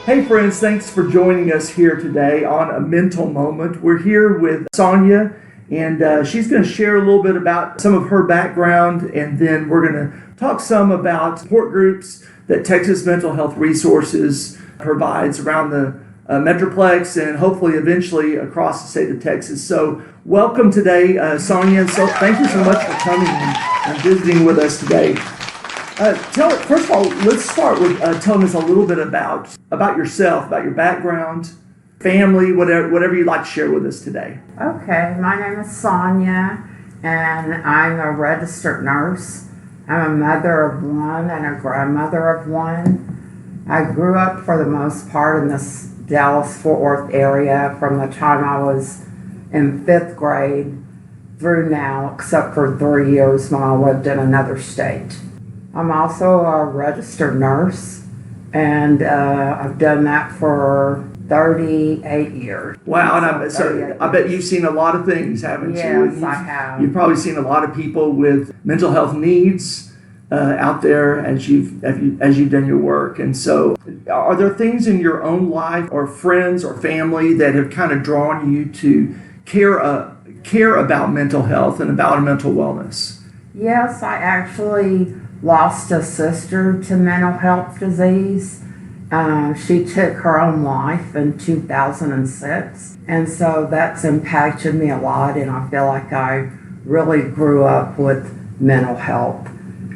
Hey friends, thanks for joining us here today on A Mental Moment. We're here with Sonia, and she's going to share a little bit about some of her background, and then we're going to talk some about support groups that Texas Mental Health Resources provides around the Metroplex and hopefully eventually across the state of Texas. So welcome today, Sonia. So thank you so much for coming and visiting with us today. First of all, let's start with telling us a little bit about yourself, about your background, family, whatever you'd like to share with us today. Okay, my name is Sonia, and I'm a registered nurse. I'm a mother of one and a grandmother of one. I grew up for the most part in this Dallas-Fort Worth area from the time I was in 5th grade through now, except for 3 years when I lived in another state. I'm also a registered nurse, and I've done that for 38 years. Wow, and I bet you've seen a lot of things, haven't you? Yes, I have. You've probably seen a lot of people with mental health needs out there as you've done your work. And so, are there things in your own life or friends or family that have kind of drawn you to care about mental health and about mental wellness? Yes, I actually lost a sister to mental health disease. She took her own life in 2006, and so that's impacted me a lot, and I feel like I really grew up with mental health.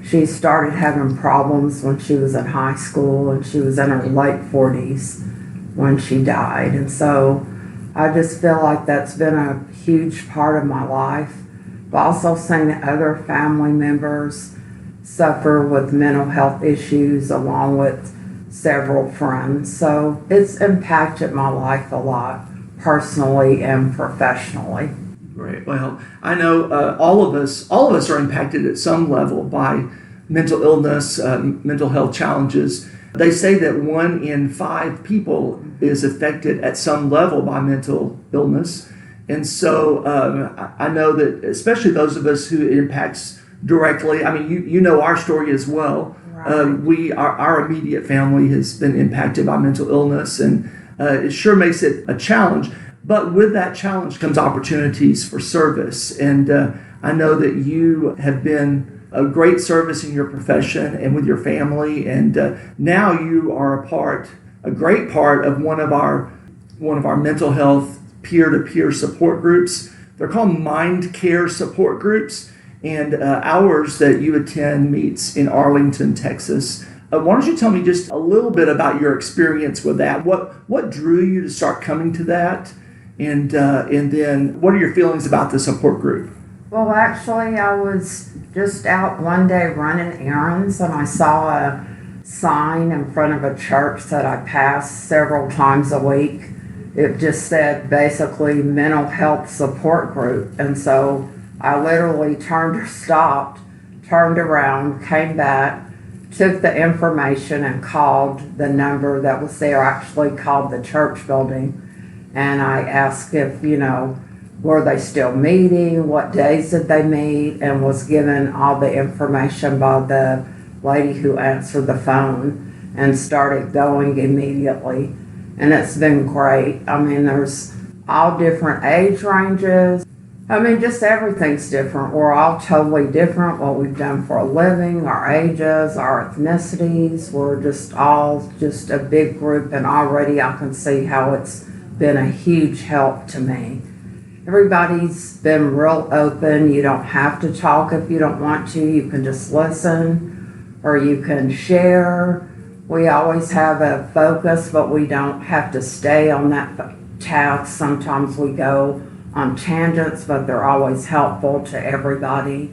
She started having problems when she was in high school, and she was in her late 40s when she died, and so I just feel like that's been a huge part of my life. I've also seen other family members suffer with mental health issues along with several friends. So it's impacted my life a lot, personally and professionally. Great. Well, I know all of us are impacted at some level by mental illness, mental health challenges. They say that 1 in 5 people is affected at some level by mental illness. And so I know that especially those of us who it impacts directly. I mean, you know our story as well. Right. Our immediate family has been impacted by mental illness, and it sure makes it a challenge. But with that challenge comes opportunities for service. And I know that you have been a great service in your profession and with your family. And now you are a great part of one of our mental health peer-to-peer support groups. They're called MindCare support groups. And ours that you attend meets in Arlington, Texas. Why don't you tell me just a little bit about your experience with that? What drew you to start coming to that? And then what are your feelings about the support group? Well, actually, I was just out one day running errands, and I saw a sign in front of a church that I passed several times a week. It just said basically mental health support group. And so I literally stopped, turned around, came back, took the information and called the number that was there, actually called the church building. And I asked if, were they still meeting? What days did they meet? And was given all the information by the lady who answered the phone and started going immediately. And it's been great. I mean, there's all different age ranges. I mean, just everything's different. We're all totally different, what we've done for a living, our ages, our ethnicities. We're just all just a big group, and already I can see how it's been a huge help to me. Everybody's been real open. You don't have to talk if you don't want to. You can just listen, or you can share. We always have a focus, but we don't have to stay on that task. Sometimes we go on tangents, but they're always helpful to everybody.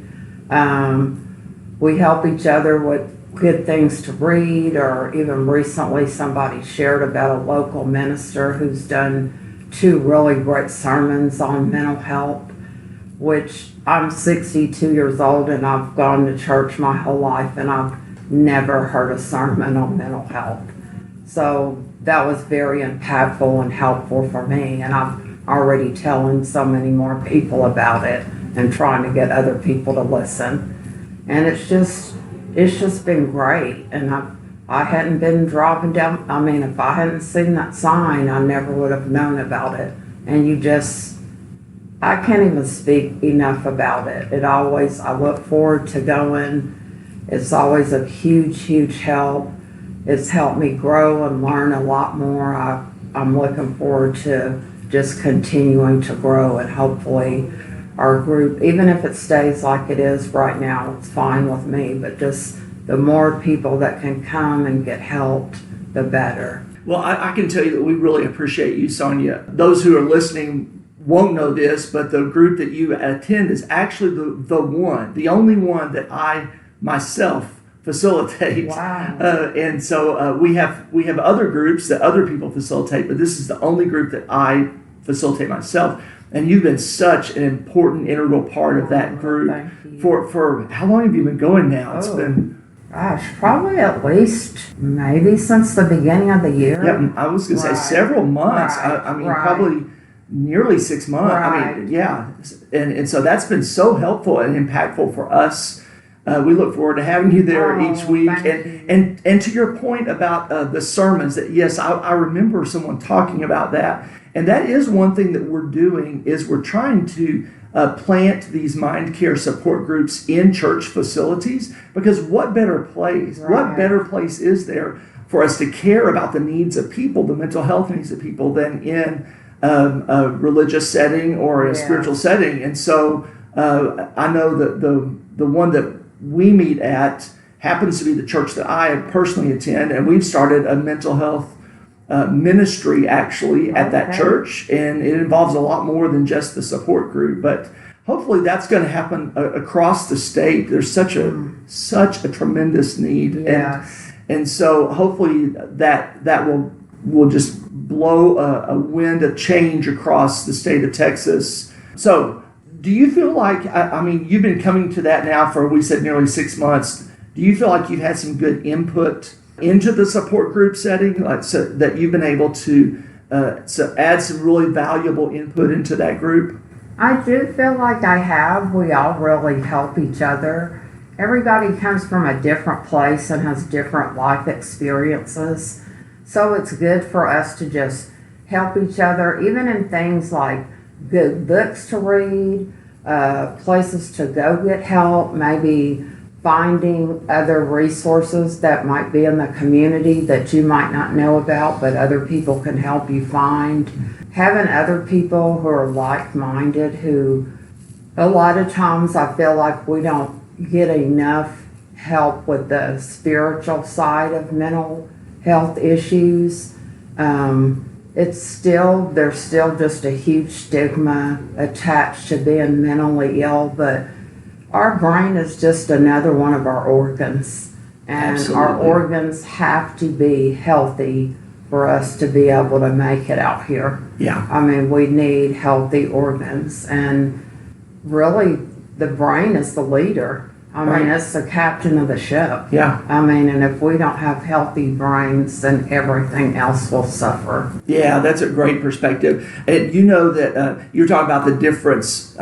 We help each other with good things to read, or even recently somebody shared about a local minister who's done 2 really great sermons on mental health, which I'm 62 years old and I've gone to church my whole life and I've never heard a sermon on mental health. So that was very impactful and helpful for me, and I'm already telling so many more people about it and trying to get other people to listen. And it's just been great, and I've I hadn't been driving down. I mean, if I hadn't seen that sign, I never would have known about it. And I can't even speak enough about it. I look forward to going. It's always a huge, huge help. It's helped me grow and learn a lot more. I'm looking forward to just continuing to grow, and hopefully our group, even if it stays like it is right now, it's fine with me, but just the more people that can come and get helped, the better. Well, I can tell you that we really appreciate you, Sonia. Those who are listening won't know this, but the group that you attend is actually the only one that I myself facilitate. Wow. And so we have other groups that other people facilitate, but this is the only group that I facilitate myself. And you've been such an important, integral part of that group. Thank you. For how long have you been going now? It's been, gosh, probably at least maybe since the beginning of the year. yeah, I was going to say several months. Right. I mean, Right. probably nearly 6 months. I Right. mean, yeah. And so that's been so helpful and impactful for us. We look forward to having you there each week. Thank you. And to your point about the sermons, that yes, I remember someone talking about that. And that is one thing that we're doing, is we're trying to plant these MindCare support groups in church facilities, because what better place, what better place is there for us to care about the needs of people, the mental health needs of people, than in a religious setting or a spiritual setting. And so I know that the one that we meet at happens to be the church that I personally attend, and we've started a mental health ministry actually at that church, and it involves a lot more than just the support group. But hopefully that's going to happen across the state. There's such a tremendous need, and so hopefully that will just blow a wind of change across the state of Texas. So do you feel like, I mean, you've been coming to that now for, we said, nearly 6 months. Do you feel like you've had some good input into the support group setting, so that you've been able to add some really valuable input into that group? I do feel like I have. We all really help each other. Everybody comes from a different place and has different life experiences. So it's good for us to just help each other, even in things like good books to read, places to go get help, maybe finding other resources that might be in the community that you might not know about, but other people can help you find. Having other people who are like-minded, who a lot of times I feel like we don't get enough help with the spiritual side of mental health issues. There's still just a huge stigma attached to being mentally ill, but our brain is just another one of our organs, and our organs have to be healthy for us to be able to make it out here. Yeah. I mean, we need healthy organs, and really the brain is the leader. I mean, it's the captain of the ship. Yeah. I mean, and if we don't have healthy brains, then everything else will suffer. Yeah, that's a great perspective. And you know that you're talking about the difference.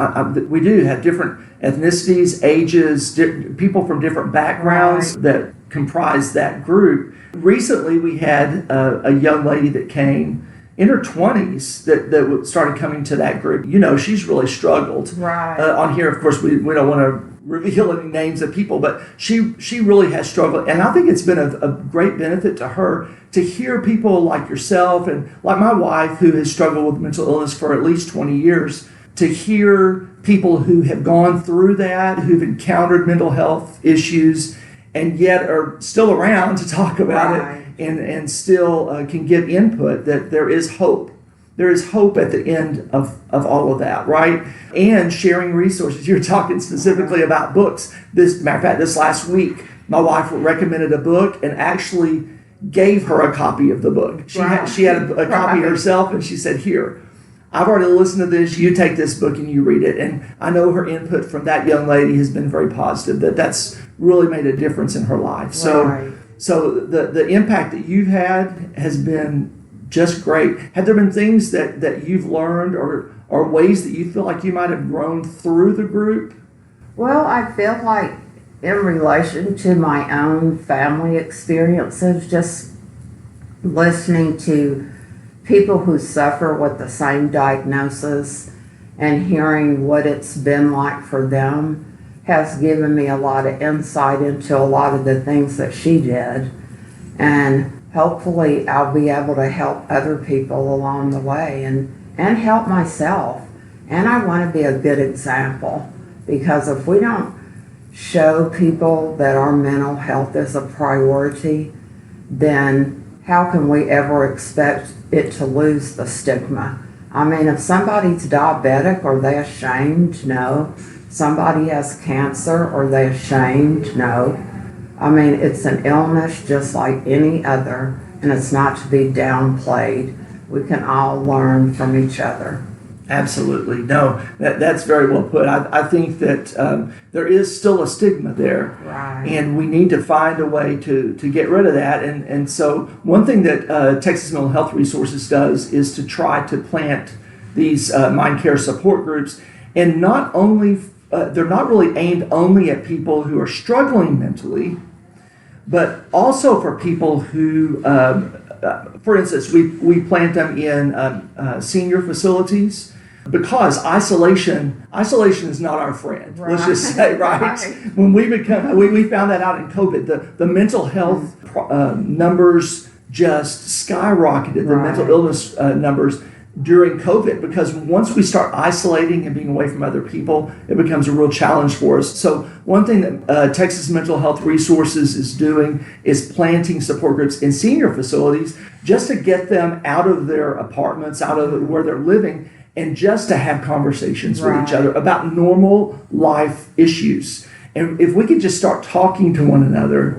We do have different ethnicities, ages, people from different backgrounds that comprise that group. Recently, we had a young lady that came in her 20s that started coming to that group. You know, she's really struggled. Right. On here, of course, we don't want to reveal any names of people, but she really has struggled. And I think it's been a great benefit to her to hear people like yourself and like my wife, who has struggled with mental illness for at least 20 years, to hear people who have gone through that, who've encountered mental health issues, and yet are still around to talk about it and still can give input, that there is hope. There is hope at the end of all of that, right? And sharing resources. You're talking specifically about books. Matter of fact, this last week, my wife recommended a book and actually gave her a copy of the book. She had a copy herself, and she said, "Here, I've already listened to this. You take this book and you read it." And I know her input from that young lady has been very positive, that's really made a difference in her life. So the impact that you've had has been just great. Have there been things that you've learned or ways that you feel like you might have grown through the group? Well, I feel like in relation to my own family experiences, just listening to people who suffer with the same diagnosis and hearing what it's been like for them has given me a lot of insight into a lot of the things that she did. And hopefully I'll be able to help other people along the way and help myself. And I want to be a good example, because if we don't show people that our mental health is a priority, then how can we ever expect it to lose the stigma? I mean, if somebody's diabetic, are they ashamed? No. Somebody has cancer, are they ashamed? No. I mean, it's an illness just like any other, and it's not to be downplayed. We can all learn from each other. Absolutely. No, that's very well put. I think that there is still a stigma there. Right. And we need to find a way to get rid of that. And so one thing that Texas Mental Health Resources does is to try to plant these MindCare support groups. And not only, they're not really aimed only at people who are struggling mentally, but also for people who, for instance, we plant them in senior facilities, because isolation is not our friend. Right. Let's just say, right? When we found that out in COVID, the mental health numbers just skyrocketed. The mental illness numbers during COVID, because once we start isolating and being away from other people, it becomes a real challenge for us. So one thing that Texas Mental Health Resources is doing is planting support groups in senior facilities, just to get them out of their apartments, out of where they're living, and just to have conversations with each other about normal life issues. And if we could just start talking to one another,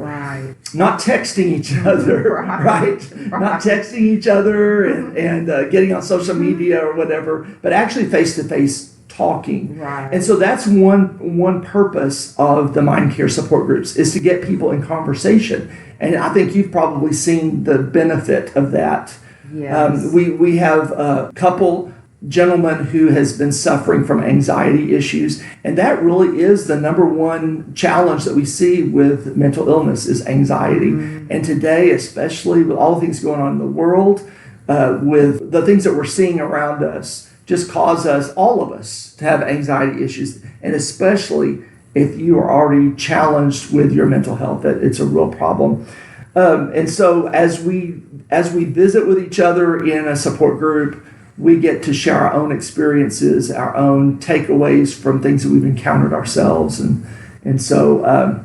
not texting each other, right? Not texting each other and getting on social media or whatever, but actually face-to-face talking. Right. And so that's one purpose of the MindCare support groups, is to get people in conversation. And I think you've probably seen the benefit of that. Yes. We have a couple gentleman who has been suffering from anxiety issues, and that really is the number one challenge that we see with mental illness, is anxiety. And today, especially with all the things going on in the world, with the things that we're seeing around us, just cause us, all of us, to have anxiety issues. And especially if you are already challenged with your mental health, that it's a real problem. And so as we visit with each other in a support group, we get to share our own experiences, our own takeaways from things that we've encountered ourselves. And so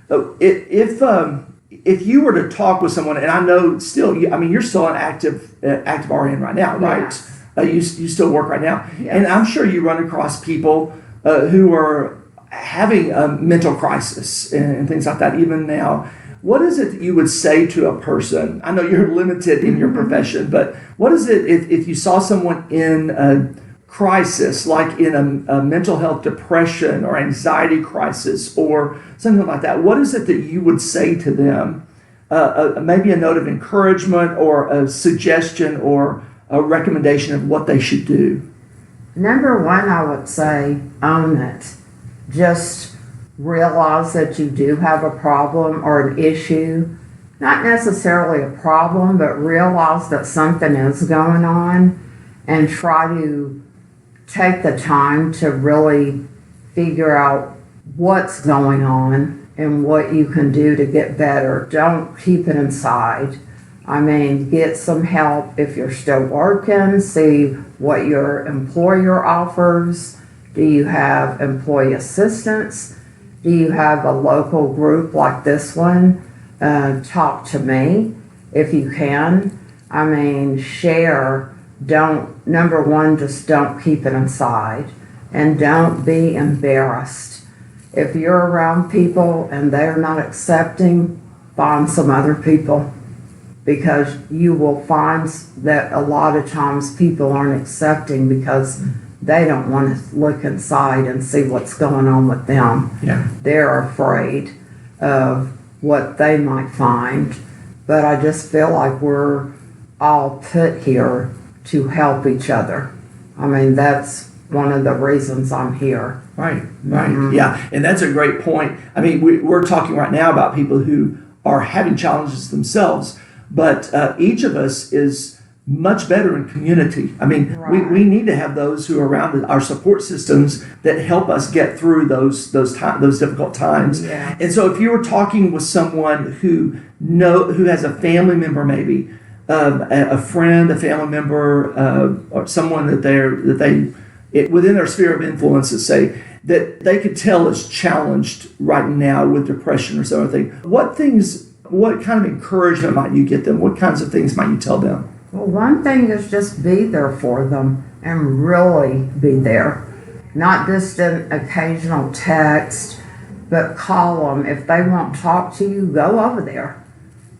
if you were to talk with someone, and I know still, you're still an active RN right now, right? Yes. You still work right now. Yes. And I'm sure you run across people who are having a mental crisis and things like that even now. What is it that you would say to a person? I know you're limited in your profession, but what is it if you saw someone in a crisis, like in a mental health depression or anxiety crisis or something like that? What is it that you would say to them? Maybe a note of encouragement or a suggestion or a recommendation of what they should do? Number one, I would say own it. Just realize that you do have a problem or an issue. Not necessarily a problem, but realize that something is going on, and try to take the time to really figure out what's going on and what you can do to get better. Don't keep it inside. Get some help if you're still working. See what your employer offers. Do you have employee assistance? Do you have a local group like this one? Talk to me if you can. Share. Number one, just don't keep it inside, and don't be embarrassed. If you're around people and they're not accepting, find some other people, because you will find that a lot of times people aren't accepting because they don't want to look inside and see what's going on with them. Yeah. They're afraid of what they might find. But I just feel like we're all put here to help each other. That's one of the reasons I'm here. Right. Yeah. And that's a great point. I mean, we're talking right now about people who are having challenges themselves, but each of us is much better in community. I mean, we need to have those who are around our support systems that help us get through those difficult times. Yeah. And so if you were talking with someone who has a family member, maybe a friend, a family member, or someone within their sphere of influence, let's say, that they could tell is challenged right now with depression or something, what kind of encouragement might you get them? What kinds of things might you tell them? Well, one thing is just be there for them and really be there. Not just an occasional text, but call them. If they won't talk to you, go over there.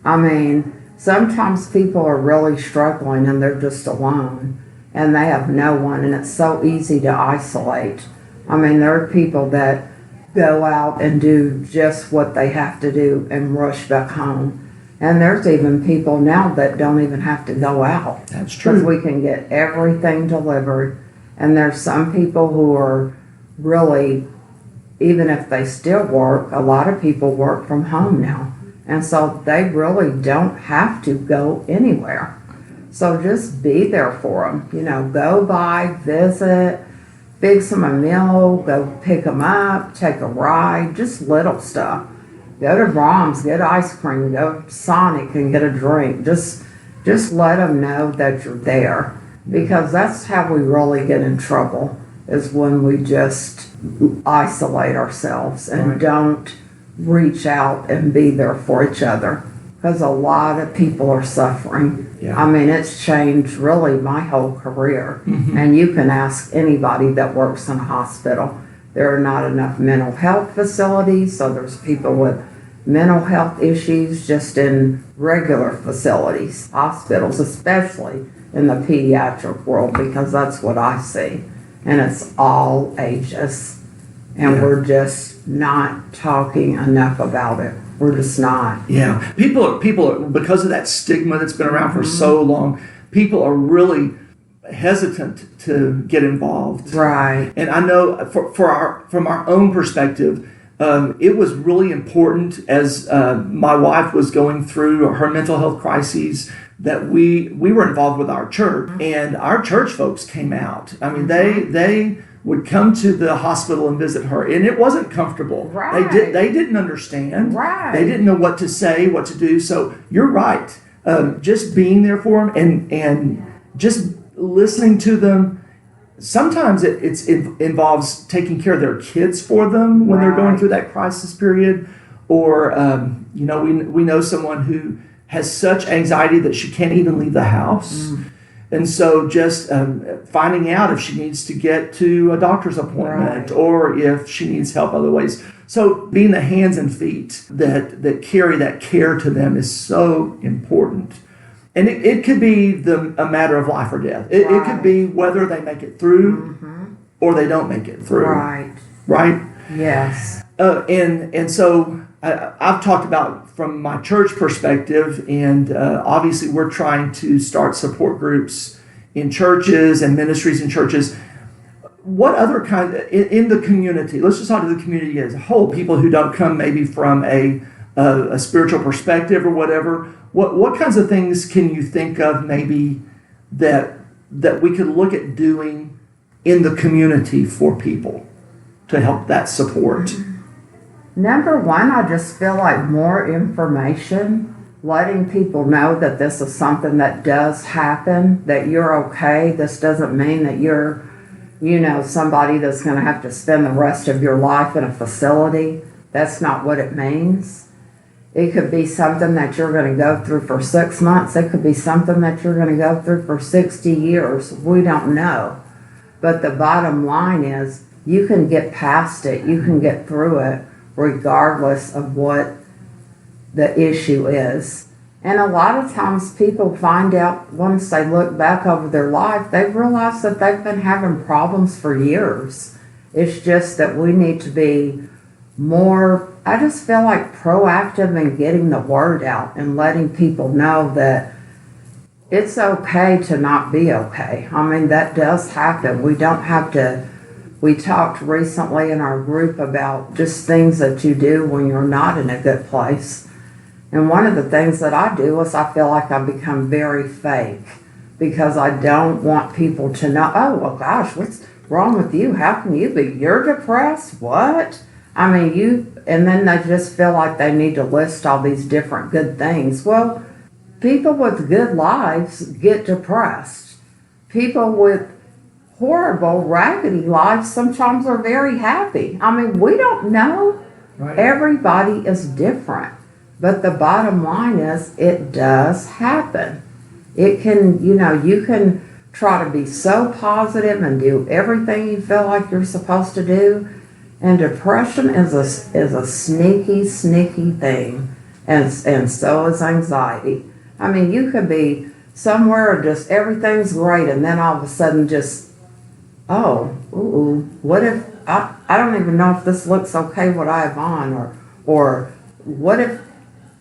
I mean, sometimes people are really struggling and they're just alone and they have no one, and it's so easy to isolate. I mean, there are people that go out and do just what they have to do and rush back home. And there's even people now that don't even have to go out. That's true. Because we can get everything delivered. And there's some people who are really, even if they still work, a lot of people work from home now. And so they really don't have to go anywhere. So just be there for them. You know, go by, visit, fix them a meal, go pick them up, take a ride, just little stuff. Go to Brahms, get ice cream, go to Sonic and get a drink. Just let them know that you're there, because that's how we really get in trouble, is when we just isolate ourselves and don't reach out and be there for each other, because a lot of people are suffering. Yeah. I mean, it's changed really my whole career. Mm-hmm. And you can ask anybody that works in a hospital. There are not enough mental health facilities, so there's people with mental health issues just in regular facilities, hospitals, especially in the pediatric world, because that's what I see. And it's all ages. And we're just not talking enough about it. We're just not. Yeah. People are, because of that stigma that's been around for so long, people are really hesitant to get involved. Right. And I know from our own perspective, it was really important as my wife was going through her mental health crises that we were involved with our church, and our church folks came out. I mean, they would come to the hospital and visit her, and it wasn't comfortable. Right. They didn't understand. Right. They didn't know what to say, what to do. So you're right. Just being there for them and just listening to them. Sometimes it involves taking care of their kids for them when they're going through that crisis period, or we know someone who has such anxiety that she can't even leave the house, and so just finding out if she needs to get to a doctor's appointment or if she needs help other ways. So being the hands and feet that carry that care to them is so important. And it could be a matter of life or death. It could be whether they make it through or they don't make it through. Right? Yes. And so I've talked about from my church perspective, and obviously we're trying to start support groups in churches and ministries in churches. What other kind in the community? Let's just talk to the community as a whole. People who don't come maybe from a spiritual perspective or whatever. What kinds of things can you think of maybe that we could look at doing in the community for people to help that support? Number one, I just feel like more information, letting people know that this is something that does happen, that you're okay. This doesn't mean that you're, somebody that's going to have to spend the rest of your life in a facility. That's not what it means. It could be something that you're going to go through for 6 months. It could be something that you're going to go through for 60 years. We don't know. But the bottom line is you can get past it. You can get through it regardless of what the issue is. And a lot of times people find out once they look back over their life, they realize that they've been having problems for years. It's just that we need to be more, I just feel like proactive in getting the word out and letting people know that it's okay to not be okay. I mean, that does happen. We don't have to. We talked recently in our group about just things that you do when you're not in a good place. And one of the things that I do is I feel like I've become very fake because I don't want people to know, oh, well, gosh, what's wrong with you? How can you be? You're depressed? What? I mean, and then they just feel like they need to list all these different good things. Well, people with good lives get depressed. People with horrible, raggedy lives sometimes are very happy. I mean, we don't know. Right. Everybody is different. But the bottom line is it does happen. It can, you can try to be so positive and do everything you feel like you're supposed to do. And depression is a sneaky, sneaky thing. And so is anxiety. I mean, you could be somewhere just everything's great and then all of a sudden just, what if, I don't even know if this looks okay what I have on, or what if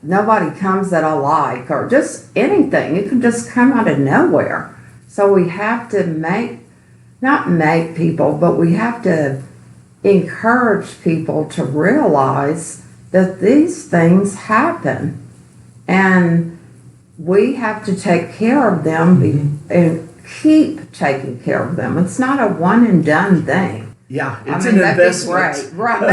nobody comes that I like, or just anything. It can just come out of nowhere. So we have to not make people, but we have to encourage people to realize that these things happen. And we have to take care of them and keep taking care of them. It's not a one and done thing. Yeah, it's an investment. Right.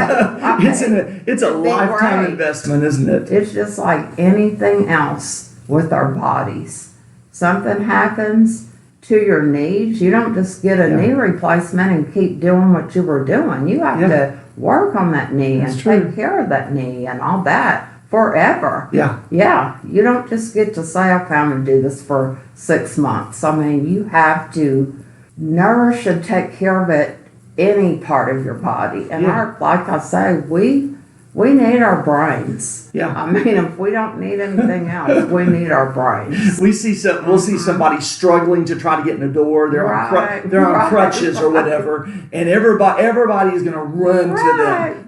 It's a lifetime investment, isn't it? It's just like anything else with our bodies. Something happens to your knees. You don't just get a knee replacement and keep doing what you were doing. You have to work on that knee and take care of that knee and all that forever. Yeah. You don't just get to say, okay, I'm going to do this for 6 months. I mean, you have to nourish and take care of it, any part of your body. And like I say, we need our brains. Yeah. I mean, if we don't need anything else, we need our brains. We'll see somebody struggling to try to get in the door. They're on crutches or whatever, and everybody is going to run to them,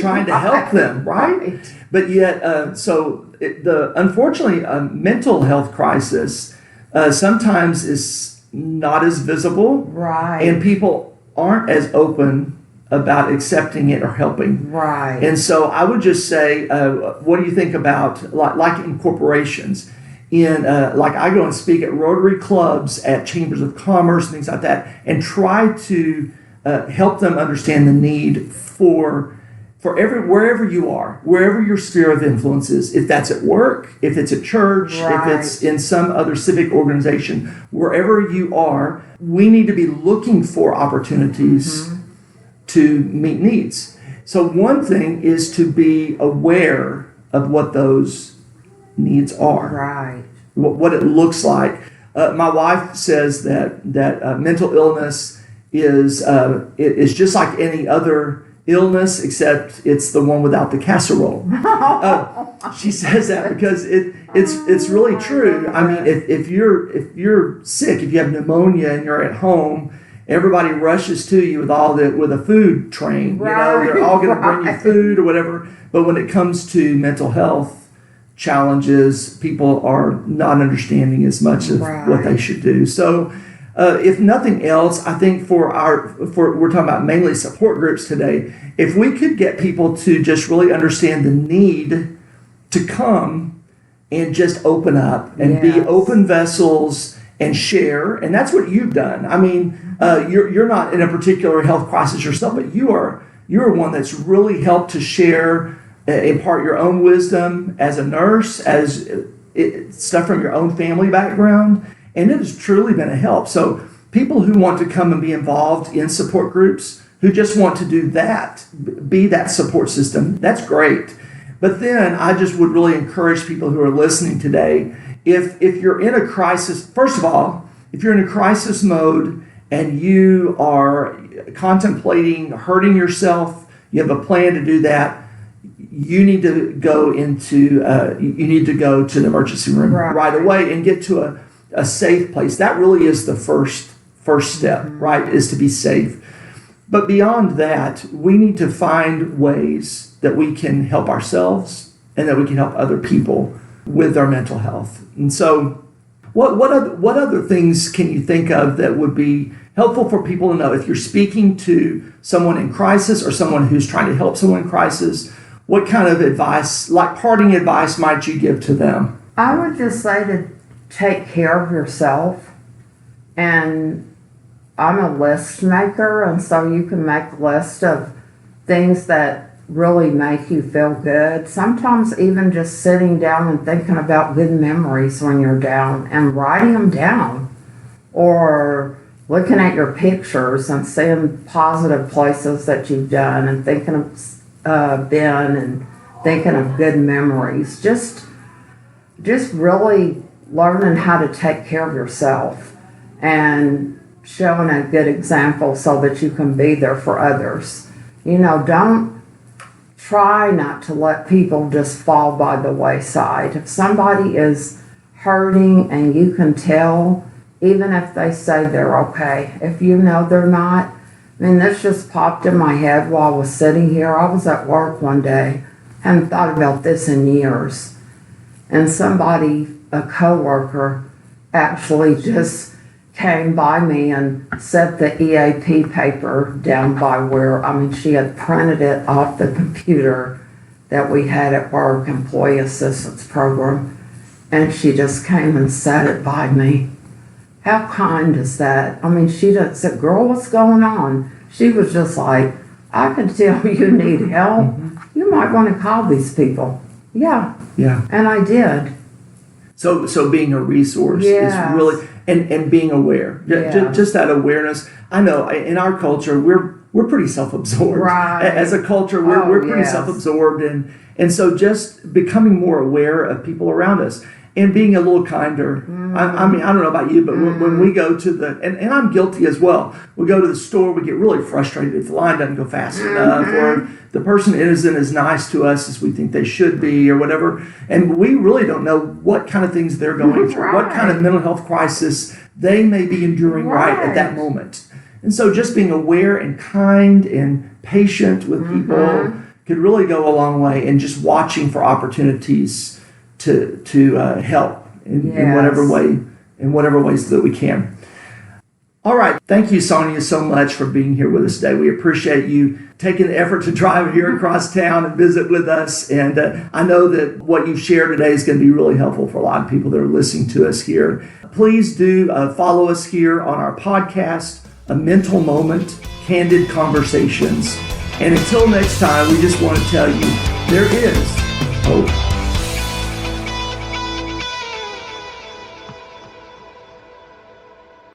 trying to help them, right? But yet, unfortunately, a mental health crisis sometimes is not as visible, right? And people aren't as open about accepting it or helping. Right. And so I would just say, what do you think about, like in corporations, like I go and speak at Rotary clubs, at chambers of commerce, things like that, and try to help them understand the need for wherever you are, wherever your sphere of influence is, if that's at work, if it's at church, if it's in some other civic organization, wherever you are, we need to be looking for opportunities to meet needs. So one thing is to be aware of what those needs are, right? What it looks like. My wife says that mental illness is just like any other illness, except it's the one without the casserole. She says that because it's really true. I mean, if you're sick, if you have pneumonia and you're at home, everybody rushes to you with a food train. Right, they're all going to bring you food or whatever. But when it comes to mental health challenges, people are not understanding as much of what they should do. So, if nothing else, I think we're talking about mainly support groups today. If we could get people to just really understand the need to come and just open up and be open vessels and share, and that's what you've done. I mean, you're not in a particular health crisis yourself, but you're one that's really helped to share, impart your own wisdom as a nurse, stuff from your own family background. And it has truly been a help. So people who want to come and be involved in support groups, who just want to do that, be that support system, that's great. But then I just would really encourage people who are listening today, if you're in a crisis, first of all, if you're in a crisis mode and you are contemplating hurting yourself, you have a plan to do that, you need to go to the emergency room right away and get to a safe place. That really is the first step, right, is to be safe. But beyond that, we need to find ways that we can help ourselves and that we can help other people with our mental health. And so What other things can you think of that would be helpful for people to know if you're speaking to someone in crisis or someone who's trying to help someone in crisis? What kind of advice, like parting advice, might you give to them? I would just say to take care of yourself. And I'm a list maker, and so you can make a list of things that really make you feel good. Sometimes even just sitting down and thinking about good memories when you're down and writing them down, or looking at your pictures and seeing positive places that you've done and thinking of been and thinking of good memories. Just really learning how to take care of yourself and showing a good example so that you can be there for others. Don't try not to let people just fall by the wayside. If somebody is hurting and you can tell, even if they say they're okay, if you know they're not. This just popped in my head while I was sitting here. I was at work one day, hadn't thought about this in years, and somebody, a coworker, actually just came by me and set the EAP paper down by where, she had printed it off the computer that we had at work, Employee Assistance Program, and she just came and set it by me. How kind is that? She didn't say, "Girl, what's going on?" She was just like, "I can tell you need help. Mm-hmm. You might want to call these people." Yeah. And I did. So being a resource is really, and being aware, just that awareness. I know in our culture, we're pretty self-absorbed. Right. As a culture, we're pretty self-absorbed. And so just becoming more aware of people around us and being a little kinder. I don't know about you, but when we go to and I'm guilty as well, we go to the store, we get really frustrated if the line doesn't go fast enough, or the person isn't as nice to us as we think they should be, or whatever. And we really don't know what kind of things they're going through, what kind of mental health crisis they may be enduring right at that moment. And so just being aware and kind and patient with people could really go a long way, and just watching for opportunities to help in whatever ways that we can. All right. Thank you, Sonia, so much for being here with us today. We appreciate you taking the effort to drive here across town and visit with us. And I know that what you've shared today is going to be really helpful for a lot of people that are listening to us here. Please do follow us here on our podcast, A Mental Moment, Candid Conversations. And until next time, we just want to tell you there is hope.